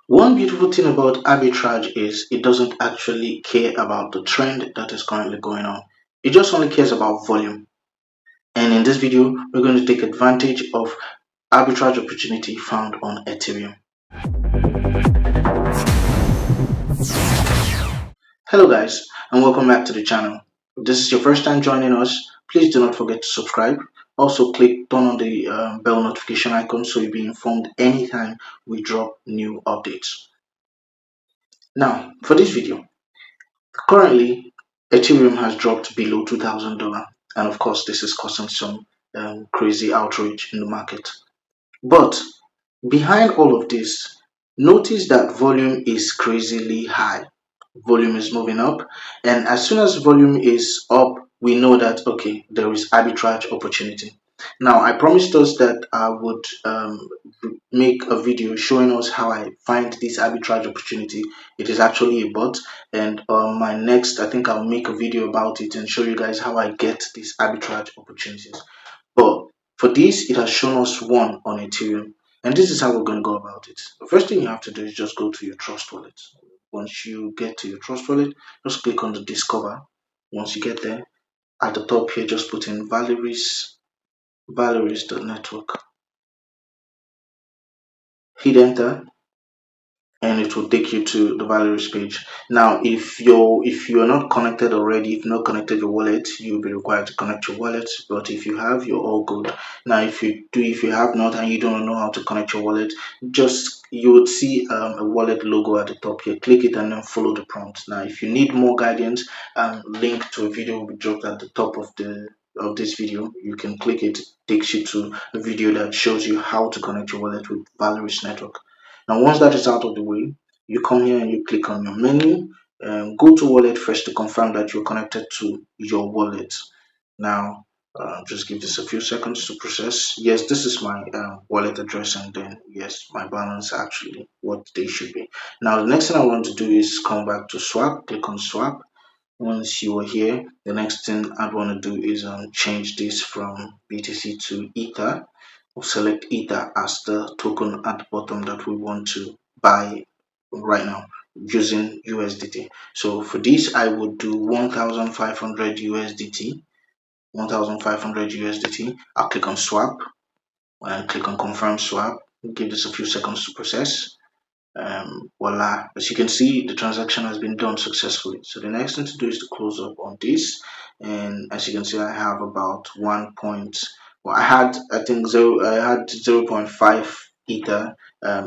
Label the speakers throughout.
Speaker 1: One beautiful thing about arbitrage is it doesn't actually care about the trend that is currently going on. It just only cares about volume. And in this video, we're going to take advantage of arbitrage opportunity found on Ethereum. Hello guys, and welcome back to the channel. If this is your first time joining us, please do not forget to subscribe. Also turn on the bell notification icon so you'll be informed anytime we drop new updates. Now, for this video, currently, Ethereum has dropped below $2,000, and of course, this is causing some crazy outrage in the market. But behind all of this, notice that volume is crazily high. Volume is moving up, and as soon as volume is up, we know that okay, there is arbitrage opportunity. Now, I promised us that I would make a video showing us how I find this arbitrage opportunity. It is actually a bot, and my next, I think I'll make a video about it and show you guys how I get these arbitrage opportunities. But for this, it has shown us one on Ethereum, and this is how we're going to go about it. The first thing you have to do is just go to your Trust wallet. Once you get to your Trust wallet, just click on the Discover. Once you get there, at the top here, just put in Valeris.network. Hit enter, and it will take you to the Valeris page. Now, if you're not connected already, if you're not connected your wallet, you'll be required to connect your wallet. But if you have, you're all good. Now, if you have not and you don't know how to connect your wallet, just you would see a wallet logo at the top here. Click it and then follow the prompts. Now, if you need more guidance, link to a video will be dropped at the top of this video. You can click it. It takes you to a video that shows you how to connect your wallet with Valeris network. Now, once that is out of the way, you come here and you click on your menu. Go to wallet first to confirm that you're connected to your wallet. Now, just give this a few seconds to process. Yes, this is my wallet address, and then yes, my balance actually what they should be. Now, the next thing I want to do is come back to swap. Click on swap. Once you are here, the next thing I'd want to do is change this from BTC to Ether. We'll select Ether as the token at the bottom that we want to buy right now using USDT. So for this, I would do 1,500 USDT. 1,500 USDT. I'll click on swap and click on confirm swap. Give this a few seconds to process. Voila, as you can see, the transaction has been done successfully. So the next thing to do is to close up on this, and as you can see, I have about 1 point, well, I think I had 0.5 ether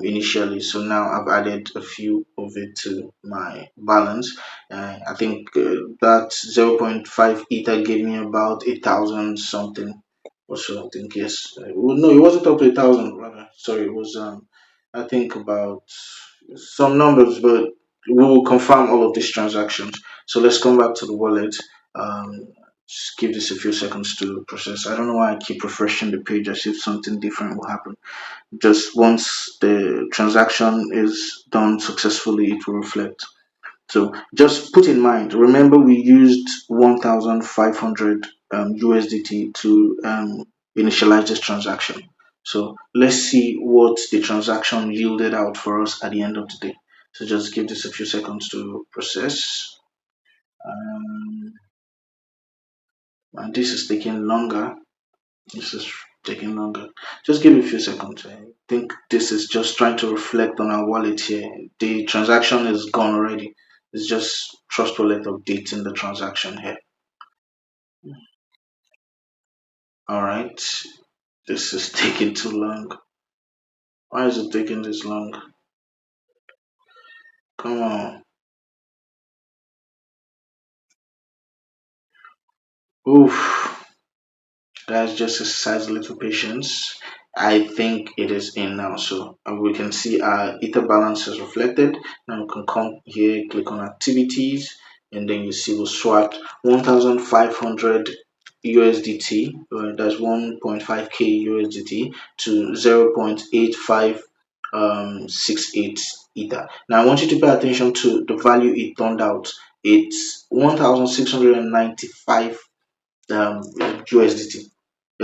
Speaker 1: initially, so now I've added a few of it to my balance. I think that 0.5 ether gave me about 8,000 something or so. I think yes, well, no, it wasn't up to 8,000, rather, sorry, it was I think about some numbers, but we will confirm all of these transactions. So let's come back to the wallet. Just give this a few seconds to process. I don't know why I keep refreshing the page as if something different will happen. Just once the transaction is done successfully, it will reflect. So just put in mind, remember we used 1,500 USDT to initialize this transaction. So let's see what the transaction yielded out for us at the end of the day. So just give this a few seconds to process. And this is taking longer. This is taking longer. Just give it a few seconds. I think this is just trying to reflect on our wallet here. The transaction is gone already. It's just Trust Wallet updating the transaction here. All right. This is taking too long. Why is it taking this long? Come on. Oof. Guys, just exercise a little patience. I think it is in now. So we can see our Ether balance is reflected. Now we can come here, click on activities, and then you see we swapped 1,500 USDT, that's 1.5k USDT to 0.8568 Ether. Now I want you to pay attention to the value it turned out. It's 1,695 USDT.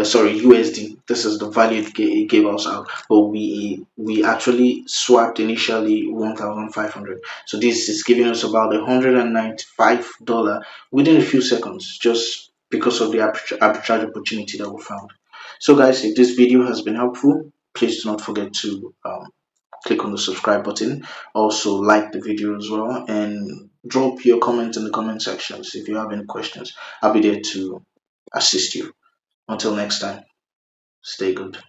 Speaker 1: sorry, USD. This is the value it gave us out, but we actually swapped initially 1,500. So this is giving us about $195 within a few seconds, just because of the arbitrage opportunity that we found. So guys, if this video has been helpful, please do not forget to click on the subscribe button. Also like the video as well, and drop your comments in the comment sections if you have any questions. I'll be there to assist you. Until next time, stay good.